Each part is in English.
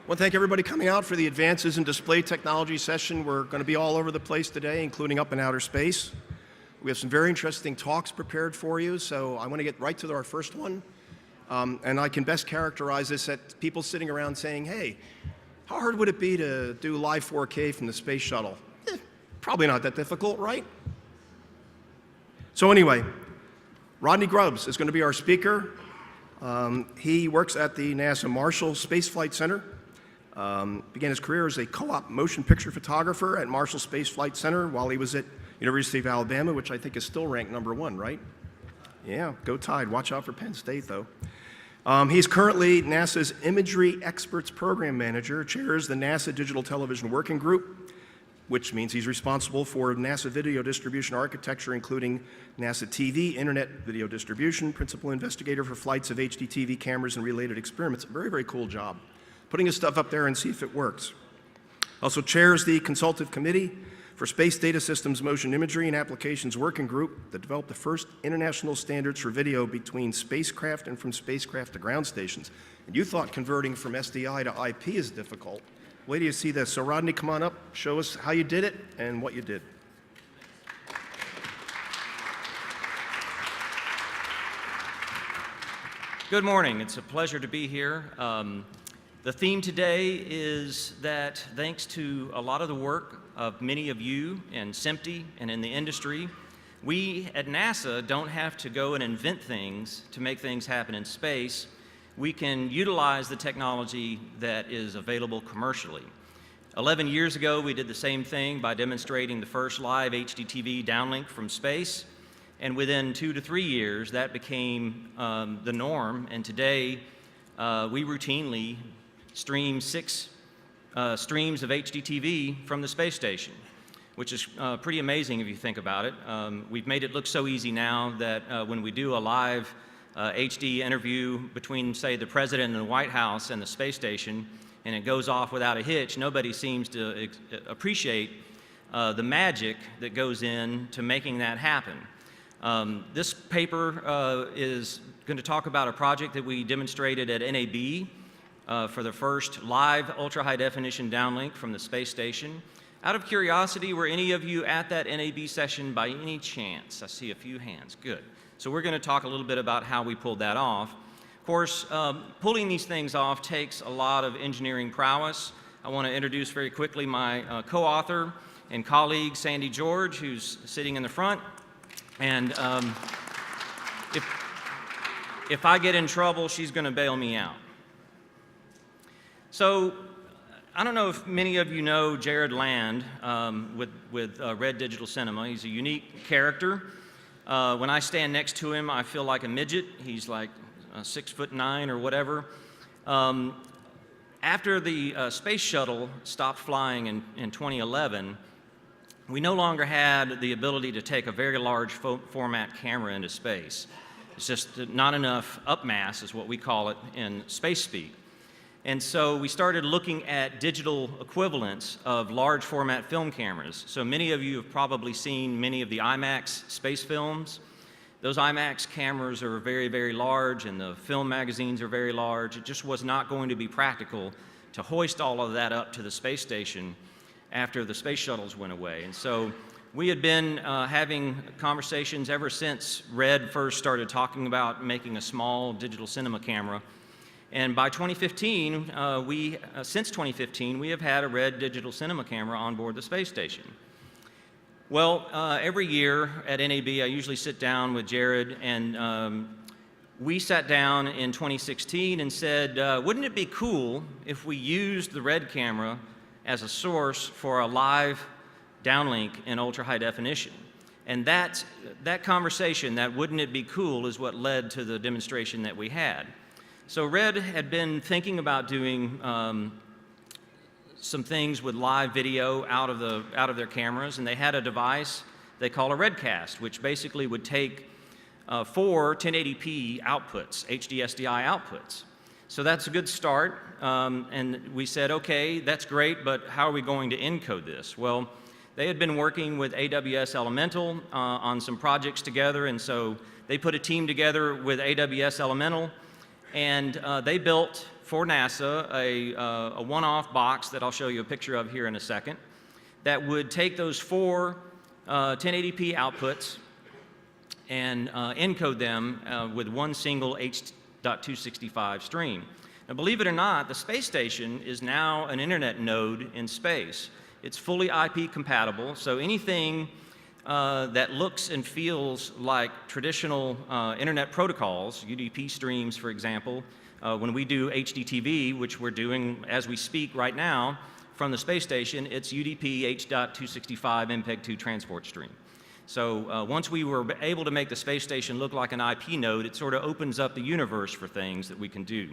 I want to thank everybody coming out for the Advances in Display Technology session. We're going to be all over the place today, including up in outer space. We have some very interesting talks prepared for you, so I want to get right to our first one. And I can best characterize this at people sitting around saying, hey, how hard would it be to do live 4K from the space shuttle? Probably not that difficult, right? So anyway, Rodney Grubbs is going to be our speaker. He works at the NASA Marshall Space Flight Center. Began his career as a co-op motion picture photographer at Marshall Space Flight Center while he was at University of Alabama, which I think is still ranked #1, right? Yeah, go Tide. Watch out for Penn State, though. He's currently NASA's Imagery Experts Program Manager, chairs the NASA Digital Television Working Group, which means he's responsible for NASA video distribution architecture, including NASA TV, internet video distribution, principal investigator for flights of HD TV cameras and related experiments. A very, very cool job. Putting his stuff up there and see if it works. Also chairs the Consultative Committee for Space Data Systems Motion Imagery and Applications Working Group that developed the first international standards for video between spacecraft and from spacecraft to ground stations. And you thought converting from SDI to IP is difficult. Wait till you see this. So Rodney, come on up, show us how you did it and what you did. Good morning. It's a pleasure to be here. The theme today is that thanks to a lot of the work of many of you in SMPTE and in the industry, we at NASA don't have to go and invent things to make things happen in space. We can utilize the technology that is available commercially. 11 years ago, we did the same thing by demonstrating the first live HD TV downlink from space. And within 2 to 3 years, that became the norm. And today, we routinely stream 6 streams of HD TV from the space station, which is pretty amazing if you think about it. We've made it look so easy now that when we do a live HD interview between, say, the President and the White House and the space station, and it goes off without a hitch, nobody seems to appreciate the magic that goes into making that happen. This paper is going to talk about a project that we demonstrated at NAB for the first live ultra-high definition downlink from the space station. Out of curiosity, were any of you at that NAB session by any chance? I see a few hands. Good. So we're going to talk a little bit about how we pulled that off. Of course, pulling these things off takes a lot of engineering prowess. I want to introduce very quickly my co-author and colleague, Sandy George, who's sitting in the front. And if I get in trouble, she's going to bail me out. So I don't know if many of you know Jared Land with Red Digital Cinema. He's a unique character. When I stand next to him, I feel like a midget. He's like 6'9" or whatever. After the space shuttle stopped flying in 2011, we no longer had the ability to take a very large format camera into space. It's just not enough upmass, is what we call it in space speak. And so we started looking at digital equivalents of large format film cameras. So many of you have probably seen many of the IMAX space films. Those IMAX cameras are very, very large, and the film magazines are very large. It just was not going to be practical to hoist all of that up to the space station after the space shuttles went away. And so we had been having conversations ever since Red first started talking about making a small digital cinema camera. And by 2015, since 2015, we have had a Red digital cinema camera on board the space station. Well, every year at NAB, I usually sit down with Jared, and we sat down in 2016 and said, wouldn't it be cool if we used the Red camera as a source for a live downlink in ultra-high definition? And that conversation, that wouldn't it be cool, is what led to the demonstration that we had. So Red had been thinking about doing some things with live video out of their cameras, and they had a device they call a Redcast, which basically would take 4 1080p outputs, HD SDI outputs. So that's a good start, and we said, okay, that's great, but how are we going to encode this? Well, they had been working with AWS Elemental on some projects together, and so they put a team together with AWS Elemental, And they built for NASA a one-off box that I'll show you a picture of here in a second that would take those four 1080p outputs and encode them with one single H.265 stream. Now, believe it or not, the space station is now an internet node in space. It's fully IP compatible, so anything that looks and feels like traditional internet protocols, UDP streams, for example, when we do HDTV, which we're doing as we speak right now from the space station, it's UDP H.265 MPEG-2 transport stream. So once we were able to make the space station look like an IP node, it sort of opens up the universe for things that we can do.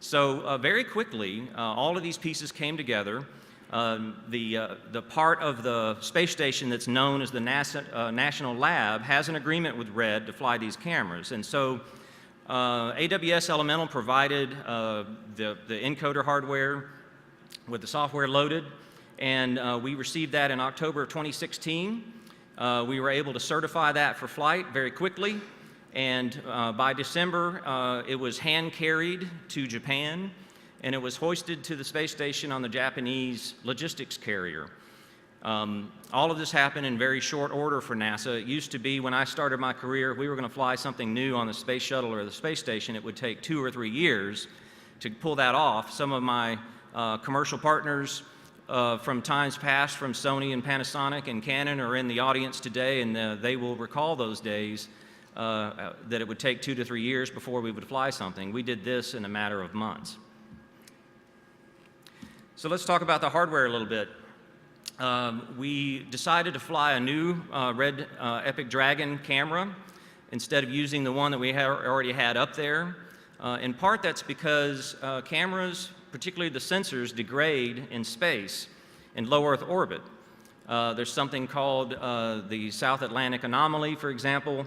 So very quickly, all of these pieces came together. The part of the space station that's known as the NASA National Lab has an agreement with RED to fly these cameras. And so AWS Elemental provided the encoder hardware with the software loaded, and we received that in October of 2016. We were able to certify that for flight very quickly, and by December, it was hand-carried to Japan, and it was hoisted to the space station on the Japanese logistics carrier. All of this happened in very short order for NASA. It used to be, when I started my career, if we were going to fly something new on the space shuttle or the space station, it would take 2 or 3 years to pull that off. Some of my commercial partners from times past, from Sony and Panasonic and Canon, are in the audience today, and they will recall those days that it would take 2 to 3 years before we would fly something. We did this in a matter of months. So let's talk about the hardware a little bit. We decided to fly a new Red Epic Dragon camera instead of using the one that we already had up there. In part, that's because cameras, particularly the sensors, degrade in space in low Earth orbit. There's something called the South Atlantic anomaly, for example.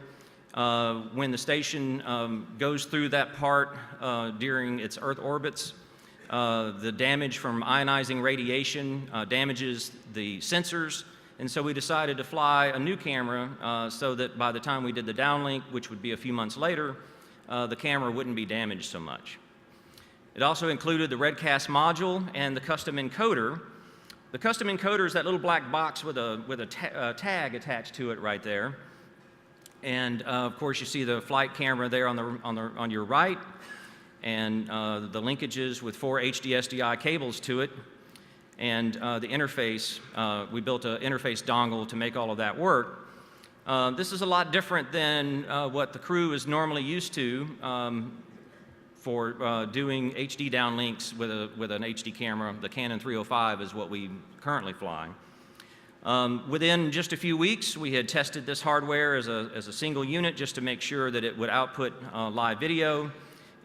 When the station goes through that part during its Earth orbits, the damage from ionizing radiation damages the sensors, and so we decided to fly a new camera so that by the time we did the downlink, which would be a few months later, the camera wouldn't be damaged so much. It also included the RedCast module and the custom encoder. The custom encoder is that little black box with a tag attached to it right there. And of course, you see the flight camera there on your right, and the linkages with 4 HD SDI cables to it, and the interface. We built an interface dongle to make all of that work. This is a lot different than what the crew is normally used to for doing HD downlinks with an HD camera. The Canon 305 is what we currently fly. Within just a few weeks, we had tested this hardware as a single unit just to make sure that it would output live video,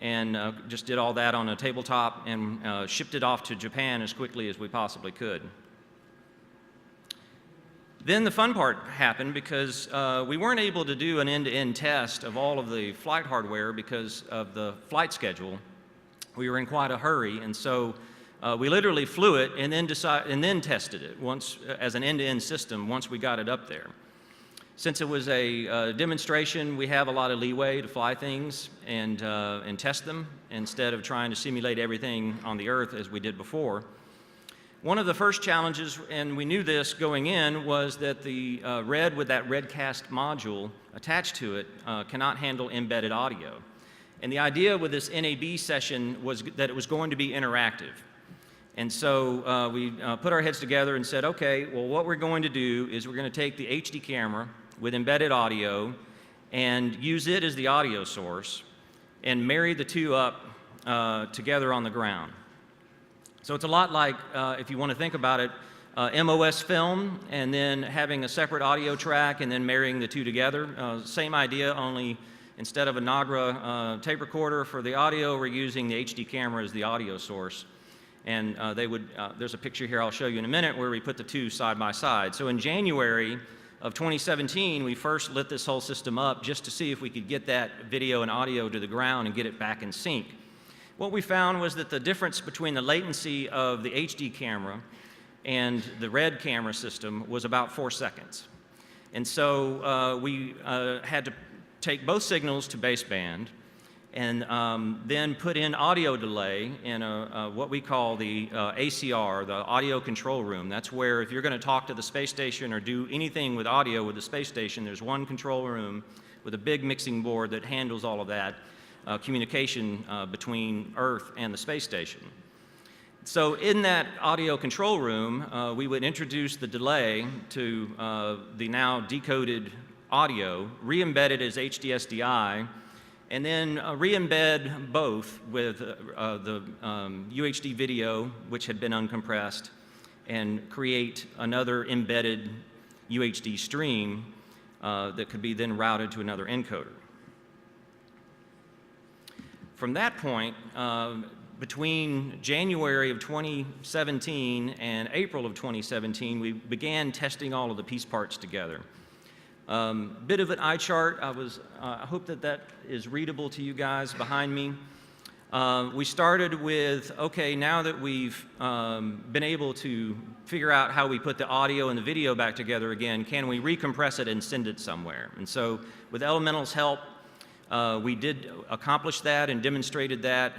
and just did all that on a tabletop and shipped it off to Japan as quickly as we possibly could. Then the fun part happened because we weren't able to do an end-to-end test of all of the flight hardware because of the flight schedule. We were in quite a hurry, and so we literally flew it and then tested it once as an end-to-end system once we got it up there. Since it was a demonstration, we have a lot of leeway to fly things and test them instead of trying to simulate everything on the Earth as we did before. One of the first challenges, and we knew this going in, was that the RED with that RedCast module attached to it cannot handle embedded audio. And the idea with this NAB session was that it was going to be interactive. And so we put our heads together and said, okay, well, what we're going to do is we're going to take the HD camera with embedded audio and use it as the audio source and marry the two up together on the ground. So it's a lot like, if you want to think about it, MOS film and then having a separate audio track and then marrying the two together. Same idea, only instead of a Nagra tape recorder for the audio, we're using the HD camera as the audio source. And there's a picture here I'll show you in a minute where we put the two side by side. So in January of 2017, we first lit this whole system up just to see if we could get that video and audio to the ground and get it back in sync. What we found was that the difference between the latency of the HD camera and the RED camera system was about 4 seconds. And so we had to take both signals to baseband and then put in audio delay in what we call the ACR, the audio control room. That's where if you're going to talk to the space station or do anything with audio with the space station, there's one control room with a big mixing board that handles all of that communication between Earth and the space station. So in that audio control room, we would introduce the delay to the now decoded audio, re-embed it as HDSDI, and then re-embed both with the UHD video, which had been uncompressed, and create another embedded UHD stream that could be then routed to another encoder. From that point, between January of 2017 and April of 2017, we began testing all of the piece parts together. Bit of an eye chart. I hope that that is readable to you guys behind me. We started with, okay, now that we've been able to figure out how we put the audio and the video back together again, can we recompress it and send it somewhere? And so with Elemental's help, we did accomplish that and demonstrated that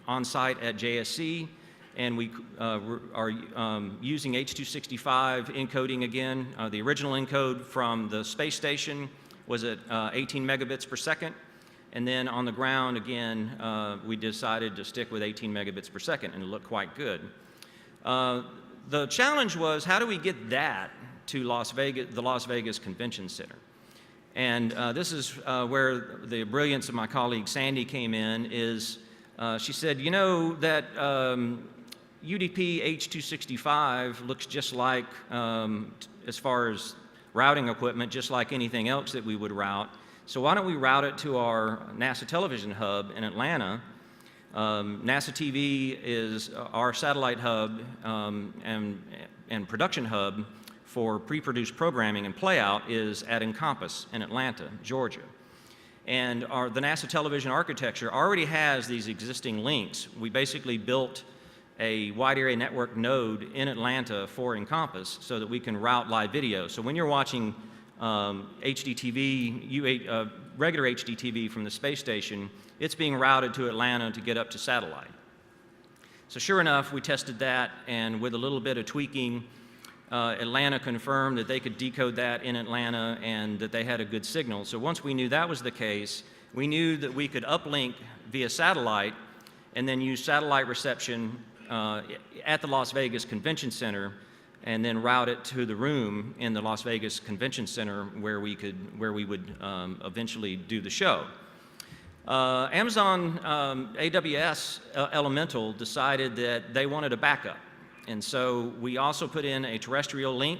on site at JSC, and we are using H.265 encoding again. The original encode from the space station was at 18 megabits per second, and then on the ground again, we decided to stick with 18 megabits per second, and it looked quite good. The challenge was, how do we get that to the Las Vegas Convention Center? And this is where the brilliance of my colleague Sandy came in. She said, you know, that UDP H.265 looks just like, as far as routing equipment, just like anything else that we would route. So why don't we route it to our NASA television hub in Atlanta? NASA TV is our satellite hub and production hub for pre-produced programming, and playout is at Encompass in Atlanta, Georgia. And the NASA television architecture already has these existing links. We basically built a wide area network node in Atlanta for Encompass so that we can route live video. So when you're watching HDTV, regular HDTV from the space station, it's being routed to Atlanta to get up to satellite. So sure enough, we tested that, and with a little bit of tweaking, Atlanta confirmed that they could decode that in Atlanta and that they had a good signal. So once we knew that was the case, we knew that we could uplink via satellite and then use satellite reception at the Las Vegas Convention Center and then route it to the room in the Las Vegas Convention Center where we would eventually do the show. Amazon AWS Elemental decided that they wanted a backup. And so we also put in a terrestrial link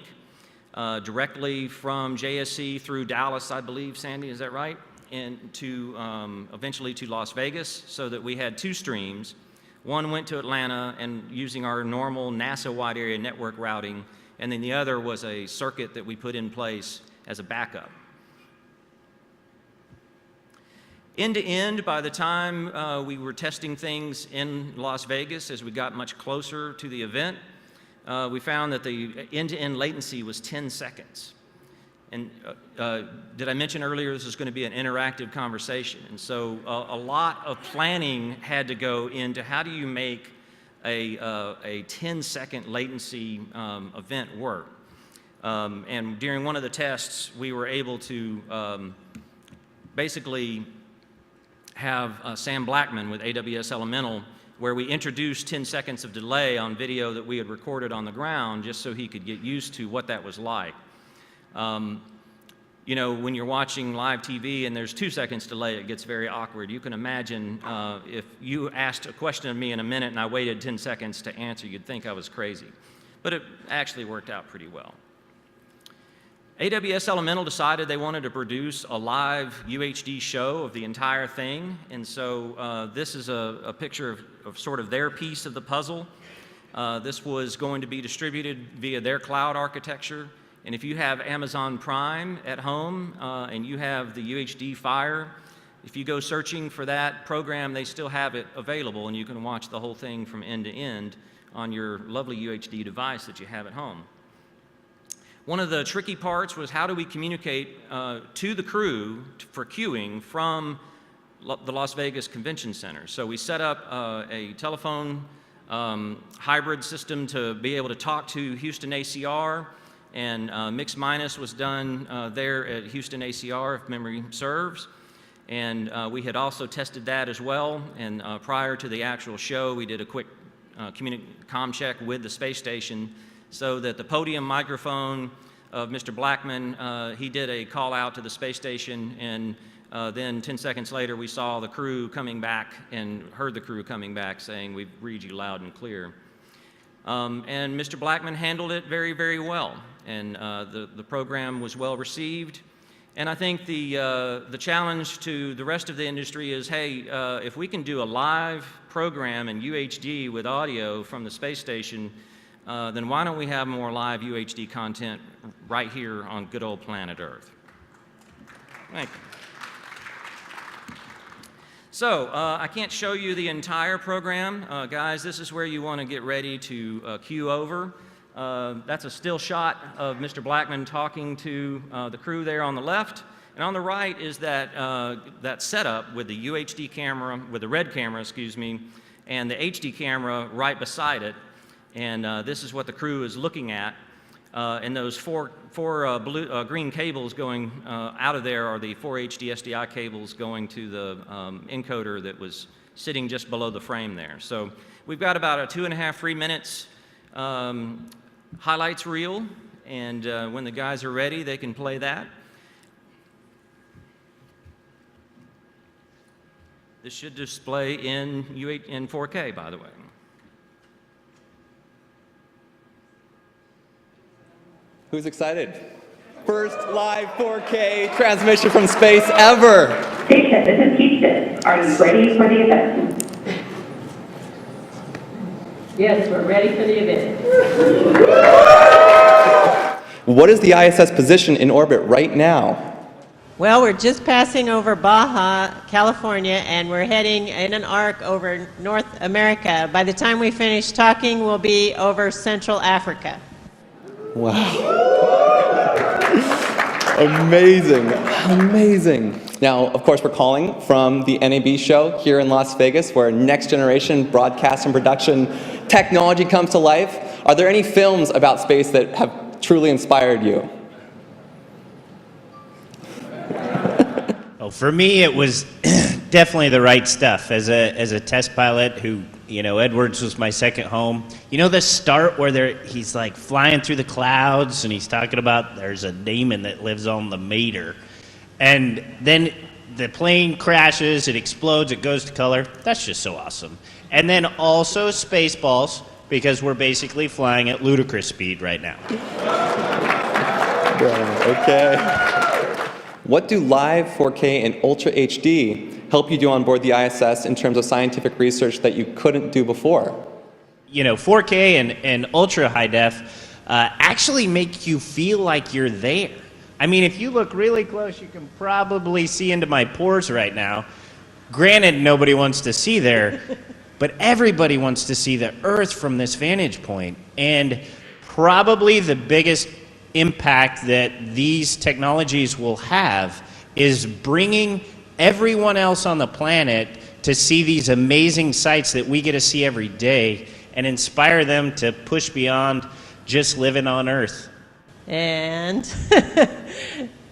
directly from JSC through Dallas, I believe, Sandy, is that right? And to eventually to Las Vegas, so that we had two streams. One went to Atlanta and using our normal NASA wide area network routing, and then the other was a circuit that we put in place as a backup. End to end, by the time we were testing things in Las Vegas, as we got much closer to the event, we found that the end-to-end latency was 10 seconds. And did I mention earlier this is going to be an interactive conversation? And so a lot of planning had to go into how do you make a 10-second latency event work. And during one of the tests, we were able to basically have Sam Blackman with AWS Elemental, where we introduced 10 seconds of delay on video that we had recorded on the ground just so he could get used to what that was like. You know, when you're watching live TV and there's 2 seconds delay, it gets very awkward. You can imagine if you asked a question of me in a minute and I waited 10 seconds to answer, you'd think I was crazy. But it actually worked out pretty well. AWS Elemental decided they wanted to produce a live UHD show of the entire thing, and so this is a picture of sort of their piece of the puzzle. This was going to be distributed via their cloud architecture, and if you have Amazon Prime at home and you have the UHD Fire, if you go searching for that program, they still have it available, and you can watch the whole thing from end to end on your lovely UHD device that you have at home. One of the tricky parts was how do we communicate to the crew for queuing from the Las Vegas Convention Center. So we set up a telephone hybrid system to be able to talk to Houston ACR, and mix minus was done there at Houston ACR, if memory serves. And we had also tested that as well, and prior to the actual show, we did a quick comm check with the space station so that the podium microphone of Mr. Blackman, he did a call out to the space station, and then 10 seconds later we saw the crew coming back and heard the crew coming back saying, "We read you loud and clear." And Mr. Blackman handled it very, very well, and the program was well received. And I think the challenge to the rest of the industry is, hey, if we can do a live program in UHD with audio from the space station, then why don't we have more live UHD content right here on good old planet Earth? Thank you. So I can't show you the entire program. Guys, this is where you want to get ready to cue over. That's a still shot of Mr. Blackman talking to the crew there on the left. And on the right is that setup with the UHD camera, with the red camera, excuse me, and the HD camera right beside it. And this is what the crew is looking at. And those four green cables going out of there are the 4 HD SDI cables going to the encoder that was sitting just below the frame there. So we've got about a 2.5, 3 minutes highlights reel, and when the guys are ready, they can play that. This should display in 4K, by the way. Who's excited? First live 4K transmission from space ever. Station, this is Houston. Are you ready for the event? Yes, we're ready for the event. What is the ISS position in orbit right now? Well, we're just passing over Baja, California, and we're heading in an arc over North America. By the time we finish talking, we'll be over Central Africa. Wow. Amazing, amazing. Now, of course, we're calling from the NAB show here in Las Vegas, where next generation broadcast and production technology comes to life. Are there any films about space that have truly inspired you? Oh, for me, it was definitely The Right Stuff. As a test pilot who, you know, Edwards was my second home. You know the start where he's like flying through the clouds and he's talking about there's a demon that lives on the meter. And then the plane crashes, it explodes, it goes to color. That's just so awesome. And then also Spaceballs, because we're basically flying at ludicrous speed right now. Okay. What do live 4K and Ultra HD help you do on board the ISS in terms of scientific research that you couldn't do before? You know, 4K and Ultra High Def actually make you feel like you're there. I mean, if you look really close, you can probably see into my pores right now. Granted, nobody wants to see there, but everybody wants to see the Earth from this vantage point. And probably the biggest impact that these technologies will have is bringing everyone else on the planet to see these amazing sights that we get to see every day and inspire them to push beyond just living on Earth. And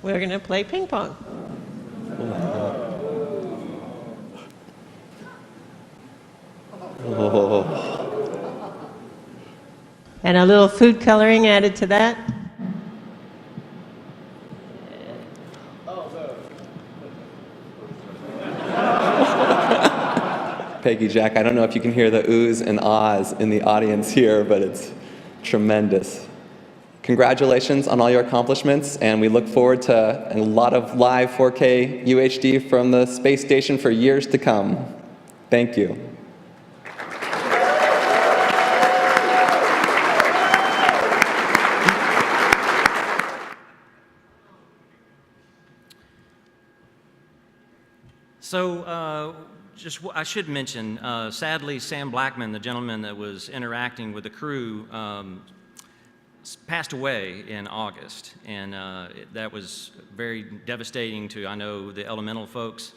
we're going to play ping pong. And a little food coloring added to that. Peggy, Jack, I don't know if you can hear the oohs and ahs in the audience here, but it's tremendous. Congratulations on all your accomplishments, and we look forward to a lot of live 4K UHD from the space station for years to come. Thank you. So I should mention, sadly, Sam Blackman, the gentleman that was interacting with the crew, passed away in August, and that was very devastating to, I know, the elemental folks,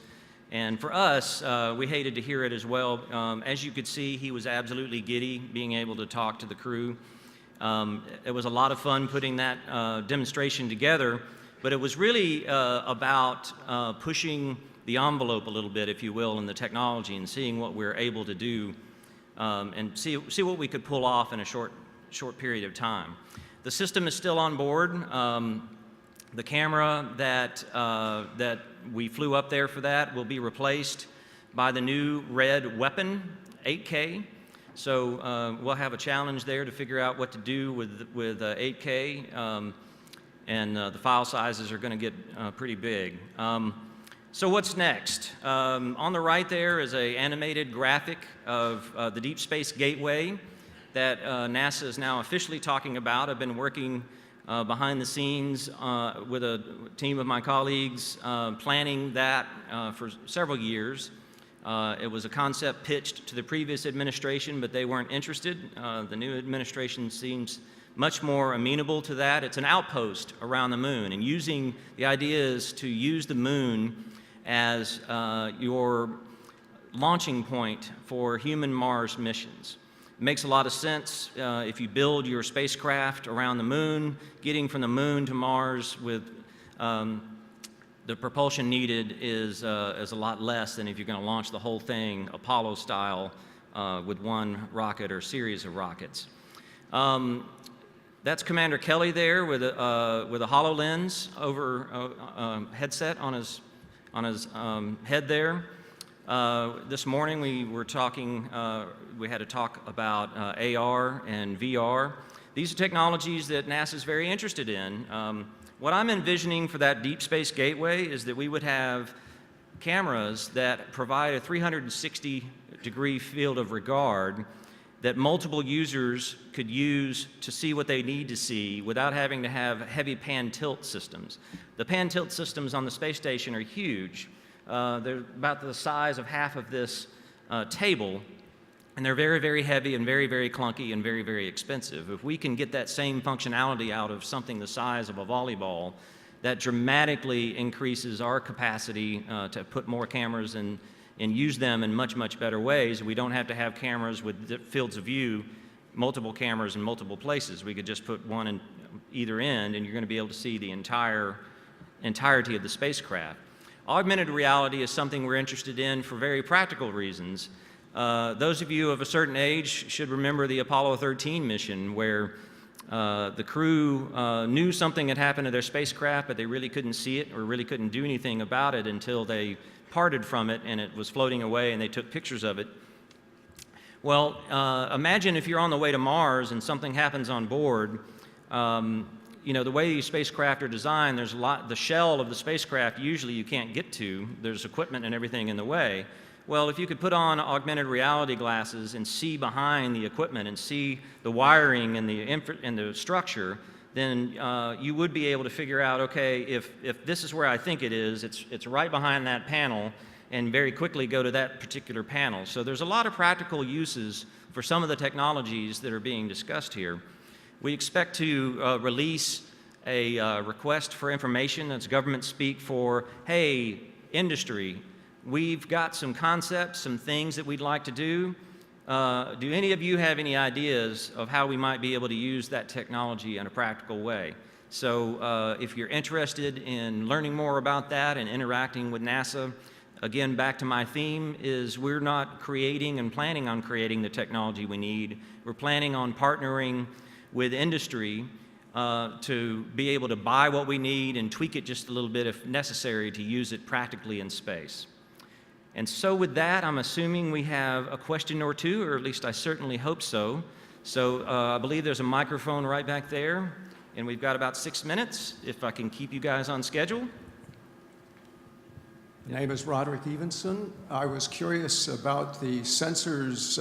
And for us, we hated to hear it as well. As you could see, he was absolutely giddy being able to talk to the crew. It was a lot of fun putting that demonstration together, but it was really about pushing the envelope a little bit, if you will, in the technology and seeing what we're able to do and see what we could pull off in a short period of time. The system is still on board. The camera that we flew up there for that will be replaced by the new red weapon 8K. So we'll have a challenge there to figure out what to do with 8K, and the file sizes are going to get pretty big. So what's next? On the right there is an animated graphic of the Deep Space Gateway that NASA is now officially talking about. I've been working behind the scenes with a team of my colleagues planning that for several years. It was a concept pitched to the previous administration, but they weren't interested. The new administration seems much more amenable to that. It's an outpost around the moon, and the idea is to use the moon as your launching point for human Mars missions. It makes a lot of sense if you build your spacecraft around the moon. Getting from the moon to Mars with the propulsion needed is a lot less than if you're going to launch the whole thing Apollo style with one rocket or series of rockets. That's Commander Kelly there with a HoloLens over headset on his head there. This morning we were talking, we had a talk about AR and VR. These are technologies that NASA is very interested in. What I'm envisioning for that Deep Space Gateway is that we would have cameras that provide a 360-degree field of regard that multiple users could use to see what they need to see without having to have heavy pan-tilt systems. The pan-tilt systems on the space station are huge. They're about the size of half of this table, and they're very, very heavy and very, very clunky and very, very expensive. If we can get that same functionality out of something the size of a volleyball, that dramatically increases our capacity to put more cameras and use them in much, much better ways. We don't have to have cameras with fields of view, multiple cameras in multiple places. We could just put one in either end, and you're going to be able to see the entirety of the spacecraft. Augmented reality is something we're interested in for very practical reasons. Those of you of a certain age should remember the Apollo 13 mission where the crew knew something had happened to their spacecraft, but they really couldn't see it or really couldn't do anything about it until they parted from it and it was floating away and they took pictures of it. Well, imagine if you're on the way to Mars and something happens on board. You know, the way these spacecraft are designed, there's the shell of the spacecraft usually you can't get to. There's equipment and everything in the way. Well, if you could put on augmented reality glasses and see behind the equipment and see the wiring and the structure, then you would be able to figure out, okay, if this is where I think it is, it's right behind that panel, and very quickly go to that particular panel. So there's a lot of practical uses for some of the technologies that are being discussed here. We expect to release a request for information, that's government speak for, hey, industry, we've got some concepts, some things that we'd like to do. Do any of you have any ideas of how we might be able to use that technology in a practical way? So if you're interested in learning more about that and interacting with NASA, again, back to my theme is we're not creating and planning on creating the technology we need. We're planning on partnering with industry to be able to buy what we need and tweak it just a little bit if necessary to use it practically in space. And so with that, I'm assuming we have a question or two, or at least I certainly hope so. So I believe there's a microphone right back there, and we've got about 6 minutes, if I can keep you guys on schedule. My name is Roderick Evenson. I was curious about the sensor's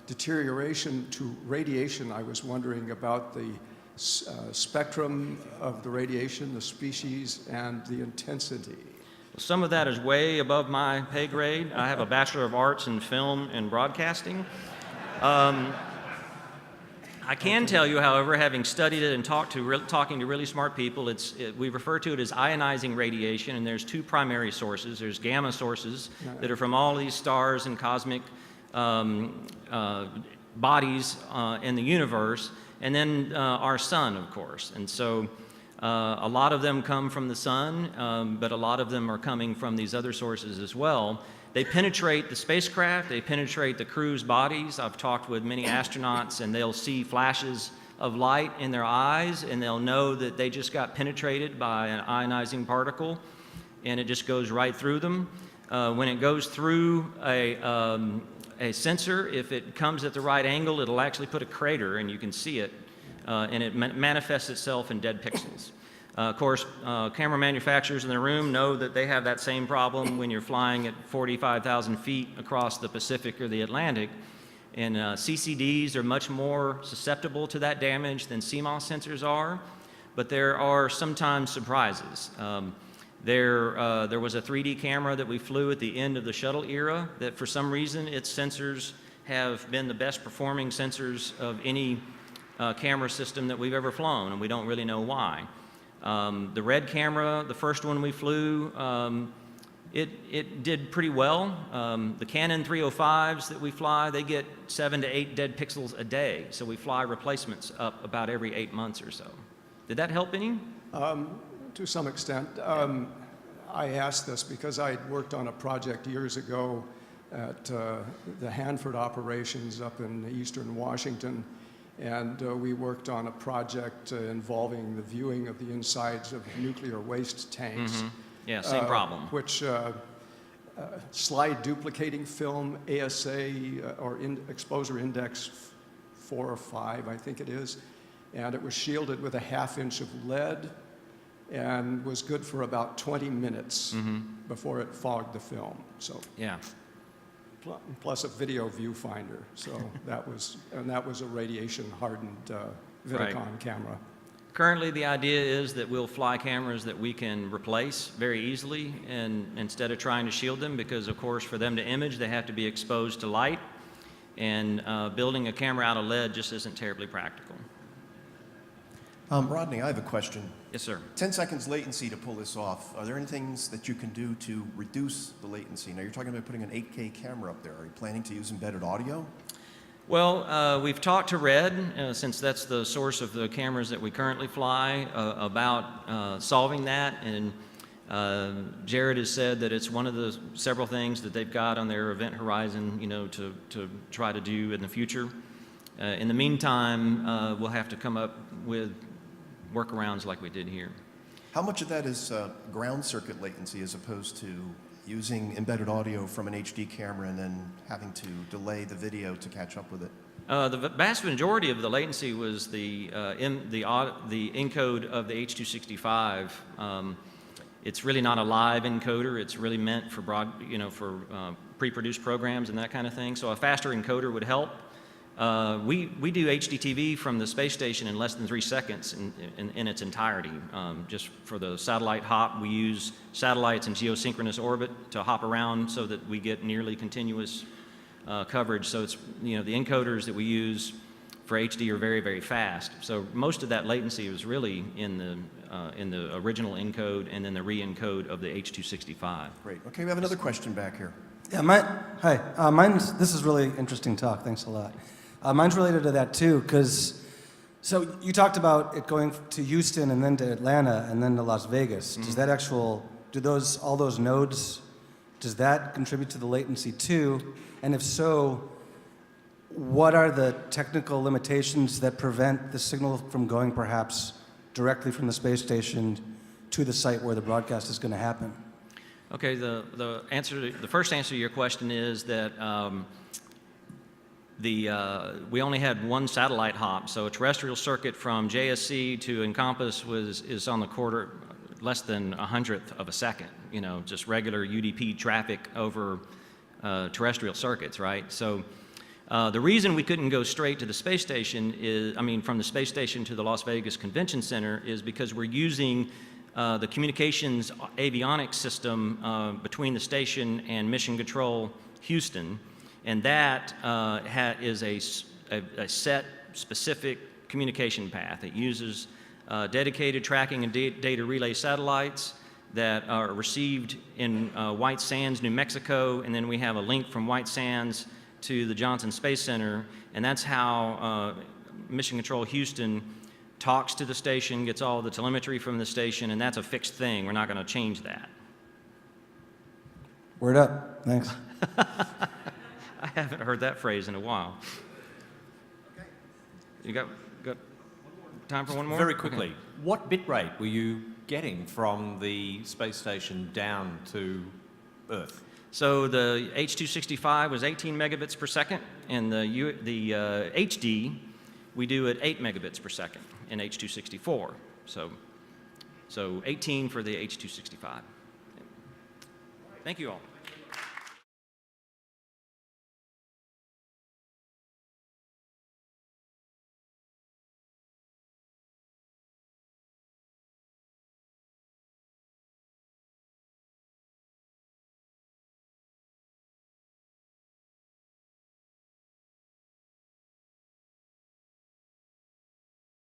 deterioration to radiation. I was wondering about the spectrum of the radiation, the species, and the intensity. Some of that is way above my pay grade. I have a Bachelor of Arts in Film and Broadcasting. I can tell you, however, having studied it and talking to really smart people, we refer to it as ionizing radiation, and there's two primary sources. There's gamma sources that are from all these stars and cosmic bodies in the universe, and then our sun, of course. And so a lot of them come from the sun, but a lot of them are coming from these other sources as well. They penetrate the spacecraft, they penetrate the crew's bodies. I've talked with many astronauts, and they'll see flashes of light in their eyes, and they'll know that they just got penetrated by an ionizing particle, and it just goes right through them. When it goes through a sensor, if it comes at the right angle, it'll actually put a crater, and you can see it, and it manifests itself in dead pixels. Of course, camera manufacturers in the room know that they have that same problem when you're flying at 45,000 feet across the Pacific or the Atlantic. And CCDs are much more susceptible to that damage than CMOS sensors are, but there are sometimes surprises. There was a 3D camera that we flew at the end of the shuttle era that for some reason its sensors have been the best performing sensors of any camera system that we've ever flown, and we don't really know why. The red camera, the first one we flew, it did pretty well. The Canon 305s that we fly, they get 7 to 8 dead pixels a day, so we fly replacements up about every 8 months or so. Did that help any? To some extent. I asked this because I worked on a project years ago at the Hanford operations up in eastern Washington, and we worked on a project involving the viewing of the insides of nuclear waste tanks. Mm-hmm. Yeah, same problem. Which slide duplicating film, ASA, or exposure index 4 or 5, I think it is, and it was shielded with a 1/2 inch of lead and was good for about 20 minutes before it fogged the film. So yeah. Plus a video viewfinder. So that was a radiation-hardened Vidicon camera. Currently, the idea is that we'll fly cameras that we can replace very easily, and instead of trying to shield them, because of course for them to image they have to be exposed to light, and building a camera out of lead just isn't terribly practical. Rodney, I have a question. Yes, sir. 10 seconds latency to pull this off. Are there any things that you can do to reduce the latency? Now, you're talking about putting an 8K camera up there. Are you planning to use embedded audio? Well, we've talked to Red, since that's the source of the cameras that we currently fly, about solving that. And Jared has said that it's one of the several things that they've got on their event horizon, you know, to try to do in the future. In the meantime, we'll have to come up with workarounds like we did here. How much of that is ground circuit latency as opposed to using embedded audio from an HD camera and then having to delay the video to catch up with it? The vast majority of the latency was the encode of the H.265. It's really not a live encoder. It's really meant for pre-produced programs and that kind of thing. So a faster encoder would help. We do HDTV from the space station in less than 3 seconds in its entirety. Just for the satellite hop, we use satellites in geosynchronous orbit to hop around so that we get nearly continuous coverage. So it's, you know, the encoders that we use for HD are very, very fast. So most of that latency was really in the original encode and then the re-encode of the H.265. Great. Okay, we have another question back here. Yeah, this is really interesting talk. Thanks a lot. Mine's related to that too, because so you talked about it going to Houston and then to Atlanta and then to Las Vegas. Does that all those nodes, does that contribute to the latency too? And if so, what are the technical limitations that prevent the signal from going perhaps directly from the space station to the site where the broadcast is going to happen? Okay, the first answer to your question is that we only had one satellite hop, so a terrestrial circuit from JSC to Encompass is on the less than 1/100th of a second. You know, just regular UDP traffic over terrestrial circuits, right? So the reason we couldn't go straight to the space station from the space station to the Las Vegas Convention Center is because we're using the communications avionics system between the station and Mission Control Houston, and that is a set specific communication path. It uses dedicated tracking and data relay satellites that are received in White Sands, New Mexico, and then we have a link from White Sands to the Johnson Space Center, and that's how Mission Control Houston talks to the station, gets all the telemetry from the station, and that's a fixed thing. We're not going to change that. Word up. Thanks. I haven't heard that phrase in a while. You got time for one more? Very quickly, what bit rate were you getting from the space station down to Earth? So the H.265 was 18 megabits per second, and the HD we do at 8 megabits per second in H.264. So 18 for the H.265. Thank you all.